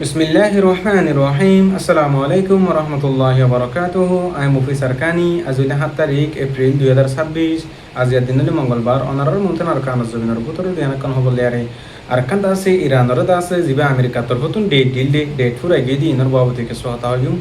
বিসমিল্লাহির রহমানির রহিম। আসসালামু আলাইকুম ওয়া রাহমাতুল্লাহি ওয়া বারাকাতুহু। আই মুফিস আরকানি। আজুল 7 তারিখ এপ্রিল 2026। আজিয়া দিনলি মঙ্গলবার অনারর মুনতান আরকান জমিনের বুতর দিয়ান কান হবলিয়ারে আরকান দাসে ইরানর দাসে জিবা আমেরিকা তরফতুন ডেট ফুরাই গেদি ইনর বাবতি কে সোহাতা হইম।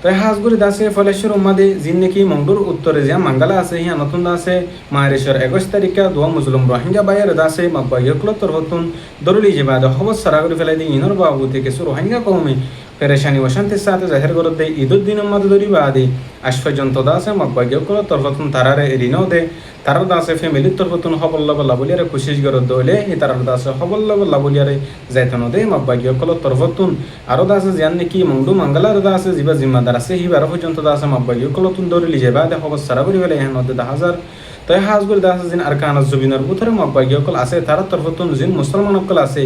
তাই হাজগুড়ি দাসে ফলেশ্বর উম্মাদে জিন নাকি মংডুর উত্তরে যা মাঙ্গালা আছে হিয়া নতুন দাসে মাহেশ্বর 21 তারিখা দোয়া মুসলিম রোহিঙ্গা বাইয়ের দাসে মাব্বা ইয়কলতর হতুন দরুলি জিবাদ হবস সারাগুড়ি ফেলাই দিয়ে ইনর বাবু থেকে সু রোহিঙ্গা কৌমে পেরেশানি ও শান্তির সাথে জাহের করে দেয় ঈদুদ্দিন উম্মাদ দরি বাদে আশফজন্ত দাসে মাব্বা ইয়কলতর হতুন তারারে ঋণও দে তারার দাসে ফ্যামিলির তরফতুন হবল্লা বলিয়ারে খুশিস গরত দইলে এই তারার দাসে হবল্লা বলিয়ারে যাইতন দে মাব্বা ইয়কলতর তরফতুন আরো দাসে জান নাকি মংডু মাঙ্গালার দাসে জিবা জিম্মাদার আছে হিবার পর্যন্ত দাসে মাব্বা ইয়কলতুন দরিলি যাবা দে হবস সারাগুড়ি ফেলে এহেন দে হাজার তাই হাজগুড়ি দাসে জিন আরকান জুবিনের বুথরে মাব্বা ইয়কল আছে তারার তরফতুন জিন মুসলমান অকল আছে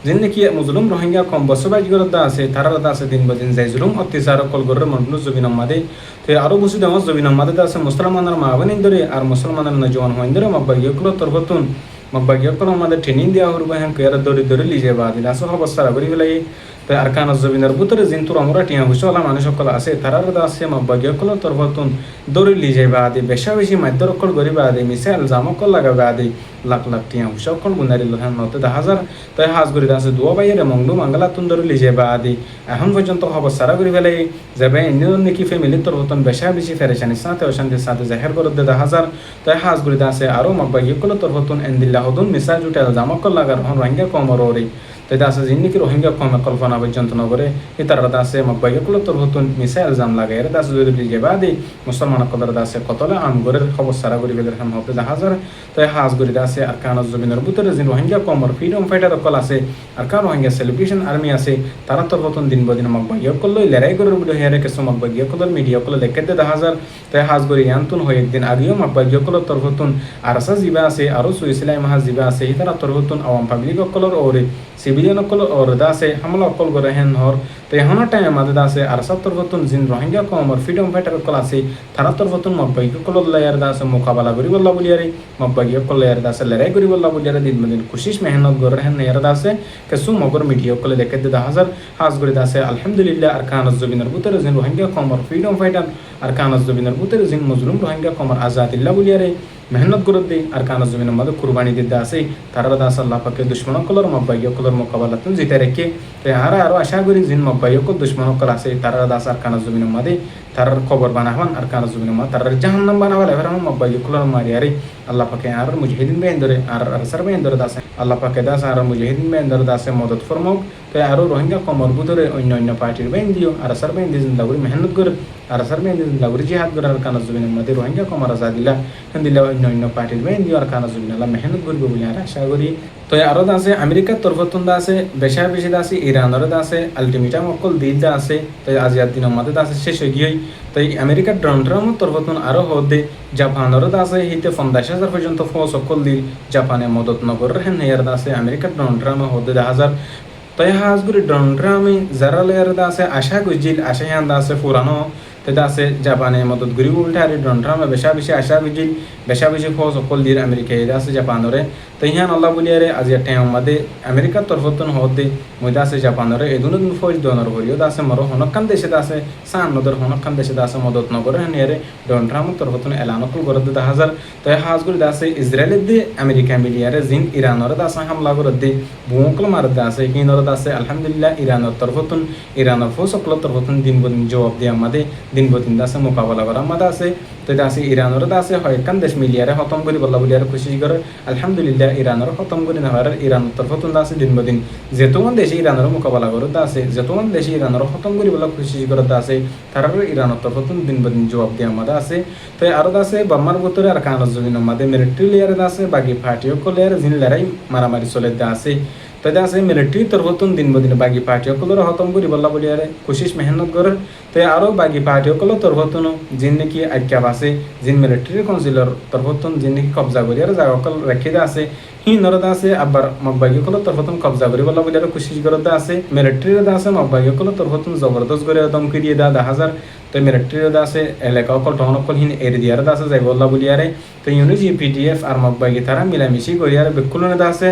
जिन नाकि मुजलुम रोहिंग्या कम बसबास गरदा আছে তারার দাসে দিন বদিন যাই জুলুম অত্যাচার কল গরে মন্ডল জবিন মাদে তে আরো বুঝি দাও জবিন মাদে দাসে মুসলমানের মাবানিন ধরে আর মুসলমানের নজওয়ান হইন ধরে মাব্বা ইয়কল তরফতুন মাব্বা ইয়কল আমাদের ট্রেনিং দেয়া হরবা হ্যাঁ কেয়ার দরি লিজে বাদিল আসো অবস্থা বরি গলাই তাই আরকান জবিনের বুতরে জিন তুর আমরা টিয়া হুসলা মানুষ সকল আছে তারার দাসে মাব্বা ইয়কল তরফতুন দরি লিজে বাদি বেশা বেশি মাদ্দর কল গরি বাদি মিসাইল জামকল লাগা বাদি লাখ লাখ টিয়া হুসকল গুনারি লহান নতে 10,000 তাই হাজগুড়ি দাসে দুয়া বাইরে মংডু মাঙ্গালা তুন্দরি লিজে বাদি এখন পর্যন্ত খবর সারা করে ফেলে যাবে ইন্ডিয়ান নাকি ফ্যামিলির তরফতন বেশা বেশি ফেরেশানির সাথে অশান্তির সাথে জাহের করে দে 10,000 তাই হাজগুড়ি দাসে আরো মাব্বা ইয়কল তরফতন এন্দিল্লাহ হদুন মিসাইল জুটে জামকল লাগার হন রোহিঙ্গা কমররি তাই দাসে জিন্নিকি রোহিঙ্গা কমে কল্পনা পর্যন্ত নগরে ইতার দাসে মাব্বা ইয়কল তরফতন মিসাইল জাম লাগে এর দাসে যদি লিজে বাদি মুসলমান কদর দাসে কতলে আমগরের খবর সারা করে ফেলে এখন হবে 10,000 তাই হাজগুড়ি দাসে আর কান জমিনের বুতরে জিন রোহিঙ্গা কমর ফ্রিডম ফাইটার কল আছে আর কার রোহিঙ্গা সেলিব্রেশন আর্মি আছে তারা তরফতন দিন বদিন মাব্বা ইয়কল লই লড়াই করে বুড়ো হেরে কেসো মাব্বা ইয়কলের মিডিয়া কল লেখে দে 10,000 তাই হাজগুড়ি ইয়ান্তুন হয়ে একদিন আগেও মাব্বা ইয়কল তরফতন আরসা জিবা আছে আরো সুইসলাই মাহা জিবা আছে তারা তরফতন আওয়াম পাবলিক কলর ওরে সিভিলিয়ান কল ওর দাসে হামলা কল করে হেন হর তো এখন টাইম আমাদের দাসে আরসা তরফতন জিন রোহিঙ্গা কমর ফ্রিডম ফাইটার কল আছে তারা তরফতন মাব্বা ইয়কল লয়ার দাসে মোকাবেলা করি বল্লা বলিয়ারে মাব্বা ইয়কল লয়ার দাসে লড়াই করি বল্লা বলিয়ারে দিন দিন কোশিশ মেহনত করে হেন ইয়ার দাসে কেসু মগর মিডিয়া কল লেখে দে 10,000 হাজগুড়ি দাসে আলহামদুলিল্লাহ আর কান জবিনের বুতরে জিন রোহিঙ্গা কমর ফ্রিডম ফাইটার আর কান জবিনের বুতরে জিন মজলুম রোহিঙ্গা কমর আজাদিল্লাহ বলিয়ারে মেহনত করে দে আর কান জমিনের মধ্যে কুরবানি দিতে আছে তারা দাস আল্লাহ পাকে দুশ্মন কলর মাব্বা ইয়কলর মোকাবেলা তুন জিতে রেখে তাই আরো আশা করি জিন মাব্বা ইয়কল দুশ্মন কল আছে তারা দাস আর কান জমিনের মধ্যে তারার খবর বানাবান আর কান জমিনের মধ্যে তারার জাহান্নাম বানাবাল এবার মাব্বা ইয়কলর মারিয়ারে আল্লাহ পাকে আর মুজাহিদিন বেন ধরে আর আরসার বেন ধরে দাস আল্লাহ পাকে দাস আর মুজাহিদিন বেন ধরে দাসে মদত ফরমাও তাই আরো রোহিঙ্গা কমর বুধরে অন্য পার্টির বেন দিও আর আরসার বেন দিয়ে জিন্দাগুড়ি মেহনত করে আর আরসার বেন দিয়ে জিন্দাগুড়ি জিহাদ করে আর কান জমিনের মধ্যে রোহিঙ্গা কমর আজাদিল্লাহ হিন্দিল্লাহ অন্য পার্টির বেন দিও আর কান জমিন আল্লাহ মেহনত করবে বলে আর আশা করি তো আরো দাসে আমেরিকার তরফতুন দাসে বেশা বেশি দাসে ইরানের দাসে আলটিমেটাম অকল দিল দা আছে তাই আজিয়ার দিনের মধ্যে দাসে শেষ হয়ে গিয়ে তাই আমেরিকার ডোনাল্ড ট্রাম্পের তরফতুন আরো হদে জাপানের দাসে হিতে 50,000 পর্যন্ত ফৌজ অকল দিল জাপানে মদত নগর হেন হেয়ার দাসে আমেরিকার ডোনাল্ড ট্রাম্প হদে 10,000 তাই হাজগুড়ি ডোনাল্ড ট্রাম্পে যারা লেয়ার দাসে আশা গুজিল আশা হান দাসে পুরানো তাই দাসে জাপানে মদত গরি উল্টা আর ডোনাল্ড ট্রাম্পে বেশা বেশি আশা গুজিল বেশা বেশি ফৌজ অকল দিল আমেরিকা এই দাসে জাপানরে তাই হান আল্লাহ বলিয়ারে আজিয়া টাইম মাদে আমেরিকার তরফতুন হদে মই দাসে জাপানরে এদুন ফৌজ দনর করিও দাসে মরো হনকান দেশে দাসে সান নদর হনকান দেশে দাসে মদত নগর হেন এরে ডোনাল্ড ট্রাম্পের তরফতুন এলান অকল করে 10,000 তাই হাজগুড়ি দাসে ইসরায়েলের দি আমেরিকা মিলিয়ারে জিন ইরানের দাসে হামলা করে দে বুকল মার দাসে কিনর দাসে আলহামদুলিল্লাহ ইরানের তরফতুন ইরানের ফৌজ অকল তরফতুন দিন বদিন জবাব দিয়ে আমাদের দিন বদিন দাসে মোকাবেলা করা আমাদের আছে তাই দাসে ইরানের দাসে হয় কান দেশ মিলিয়ারে খতম করি বল্লা বলিয়ারে খুশি করে আলহামদুলিল্লাহ ইরানের খতম করি না হয় ইরানের তরফতুন দাসে দিন বদিন যেতমান দেশে ইরানের মোকাবেলা করে দাসে যেতমান দেশে ইরানের খতম করি বলা খুশি করে দাসে তার ইরানের তরফতুন দিন বদিন জবাব দিয়ে আমাদের আছে তাই আরো দাসে বার্মার ভিতরে আর কান জমিনের মধ্যে মিলিটারি লেয়ারে দাসে বাকি পার্টিও লেয়ারে জিন লড়াই মারামারি চলে দাসে তাই দাসে মিলিটারি তরফতুন দিন বদিন বাকি পার্টিও খতম করি বল্লা বলিয়ারে কোশিশ মেহনত করে তাই আরো বাকি পার্টিও তরফতুন জিন নাকি আজ্ঞাপ আছে জিন মিলিটারি কাউন্সিলর তরফতুন জিন নাকি কবজা করি আর জায়গা রেখে আছে হি নরদ আছে আবার মগবাগি তরফতুন কবজা করি বল্লা বলিয়ারে কোশিশ করে আছে মিলিটারি আছে মগবাগি তরফতুন জবরদস্ত করে দমকি দিয়ে 10,000 তো মিলিটারি আছে এলাকা অকল টহন অকল হিন এর দিয়ার আছে যাই বল্লা বলিয়ারে তো ইউনিজি পিডিএফ আর মকবাগি তারা মিলামিশি করিয়ারে বেকুলনে আছে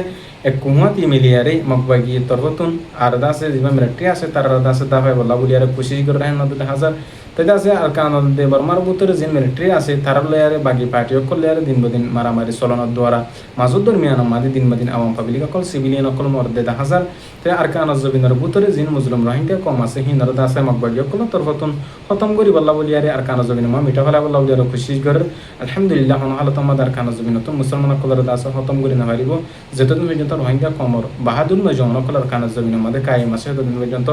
এক কুমাতি মিলিয়ারে মকবাগি তরবতুন আর আছে যেমন মিলিটারি আছে তারা আছে দাফাই বল্লা বলিয়ারে কোশিশ করে রাখেন নদী হাজার তাই আছে আর কানন দে বর্মার ভিতরে যে মিলিটারি আছে তারা লয়ারে বাকি পার্টি অকল লয়ারে দিন বদিন মারামারি চলনের দ্বারা মাজুদ দরমিয়ান মাদি দিন বদিন আওয়াম পাবলিক অকল সিভিলিয়ান অকল মর্দে হাজার তাই আর কানন জবিনের ভিতরে জিন মুসলিম রোহিঙ্গা কম আছে হিনার আছে মকবাগি অকল তরফতুন খতম করি বল্লা বলিয়ারে আর কানন জবিন মা মিঠা ফেলা বল্লা বলিয়ারে খুশি করে আলহামদুলিল্লাহ হালত আমাদের আর কানন জবিন তো মুসলমান অকলের আছে খতম করি না পারিব যেতদিন পর্যন্ত রোহিঙ্গা কমর বাহাদুর মেজন অকলের কানন জবিনের মধ্যে কায়েম আছে ততদিন পর্যন্ত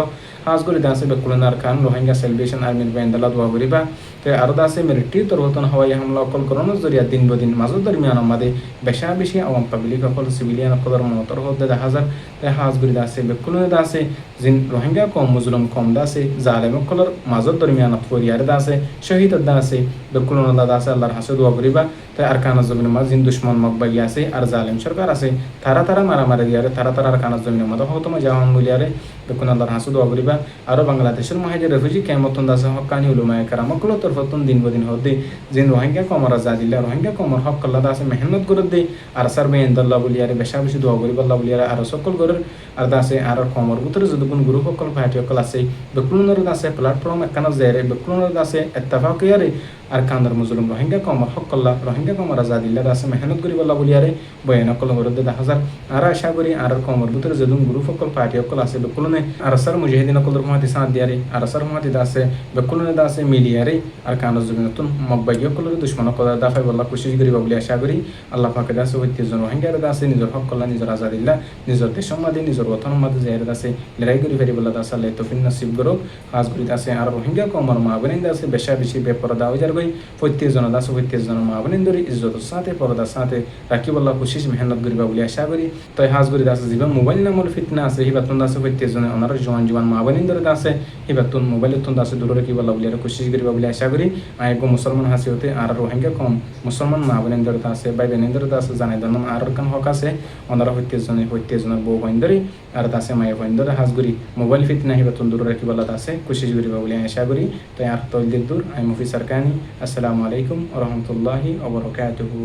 হাজ করে দাসে বেকুলনার খান রোহিঙ্গা সেলিব্রেশন আর্মির বেন্দালা দোয়া করিবা তো আরো দাসে মিলিটারি তরফতুন হওয়াই হামলা অকল করোনার জরিয়া দিন বদিন মাজুদ দরমিয়ান আমাদের বেশা বেশি আওয়াম পাবলিক অকল সিভিলিয়ান অকলের মতর হতে দেখা যায় তাই হাজ করে দাসে বেকুলনে দাসে জিন রোহিঙ্গা কম মুসলিম কম দাসে জালেম অকলের মাজুদ দরমিয়ান ফরিয়ার দাসে শহীদ দাসে বেকুলনে দাসে আল্লাহর হাসে দোয়া করিবা তাই আর কানা জমিনের মাঝ জিন দুশ্মন মকবাগি আছে আর জালেম সরকার আছে তারা মারামারি দিয়ারে তারা আর কানা জমিনের মাঝে হতমা যাওয়ান বলিয়ারে বেকুন আল্লাহর হাসু দোয়া করিবা আরো বাংলাদেশের মাহাজের রেফিউজি কেমতন দাসে হকানি উলুমায়ে কেরাম অকল তরফতুন দিন বদিন হতে জিন রোহিঙ্গা কমর আজাদিল্লা রোহিঙ্গা কমর হক আল্লাহ দাসে মেহনত করে দে আর সার বেন্দাল্লাহ বলিয়ারে বেশা বেশি দোয়া করিবা আল্লাহ বলিয়ারে আর সকল গরের আর দাসে আর কমর ভিতরে যদুগুণ গুরু সকল ভাইটি সকল আছে বেকুলনের দাসে প্ল্যাটফর্ম একখানা জেরে বেকুলনের দাসে ইত্তেফাকিয়ারে আর কান্দার মুসলিম রোহিঙ্গা কমর হক আল্লাহ রোহিঙ্গা কমর আজাদিল্লা দাসে মেহনত করিবা আল্লাহ বলিয়ারে বয়ান সকল গরের দেখা যায় আর আশা করি আর কমর ভিতরে যদুন গুরু সকল ভাইটি সকল আছে বেকুলনে আর সার মুজাহিদিন সকল রহমাতি সাথ দিয়ারে আর সার রহমাতি দাসে বেকুলনে দাসে মিলিয়ারে আর কান্দার জমিনতুন মকবাগি সকলের দুশ্মন সকল দাফাই বল্লা কোশিশ করিবা বলি আশা করি আল্লাহ পাকে দাসে হইতেজন রোহিঙ্গার দাসে নিজের হক আল্লাহ নিজের আজাদিল্লা নিজের দেশের মাঝে নিজের ওতনের মাঝে যাই দাসে লড়াই করি ফেরি বল্লা দাস আল্লাহ তফিন নসিব করো কাজ করি দাসে আর রোহিঙ্গা কমর মা বোনেন দাসে বেশা বেশি বেপরদা হয়ে যার গই প্রত্যেকজন দাসে প্রত্যেকজন মা বোনেন ধরে ইজ্জতের সাথে পরদার সাথে রাখি বল্লা কোশিশ মেহনত করিবা বলি আশা করি তাই হাজ করি দাসে জীবন মোবাইল নামর ফিতনা আছে হিবাতুন দাসে প্রত্যেকজনে ওনার জোয়ান মা বোনেন ধরে দাসে হিবাতুন মোবাইলের তুন দাসে দূরে রাখি বল্লা বলি আর কোশিশ করিবা বলি আশা করি আয়গো মুসলমান হাসি হতে আর রোহিঙ্গা কম মুসলমান মা বোনেন ধরে আছে বাই বোনেন ধরে আছে জানাই দনম আর কান হক আছে ওনারা প্রত্যেকজনের বউ বন্ধরে আর দাসে মায়ের বন্ধরে হাজ করি মোবাইল ফিতনা হিবাতুন দূরে রাখি বল্লা দাসে কোশিশ করিবা বলি আশা করি তাই আর তৈল দূর আই মুফি সরকানি আসসালামু আলাইকুম ওয়া রাহমাতুল্লাহি ওয়া বারাকাতুহু।